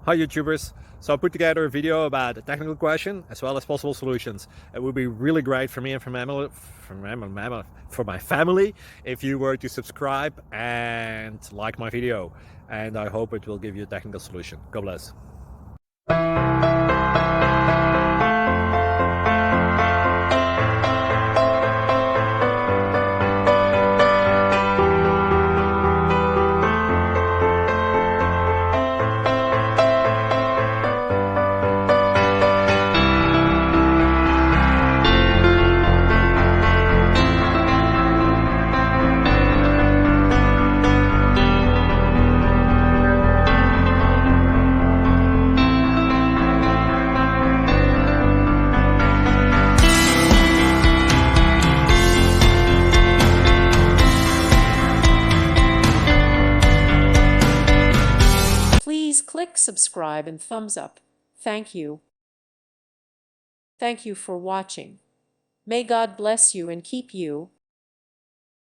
Hi YouTubers! So I put together a video about a technical question as well as possible solutions. It would be really great for me and for my family if you were to subscribe and like my video, and I hope it will give you a technical solution. God bless. Please click subscribe and thumbs up. Thank you. Thank you for watching. May God bless you and keep you.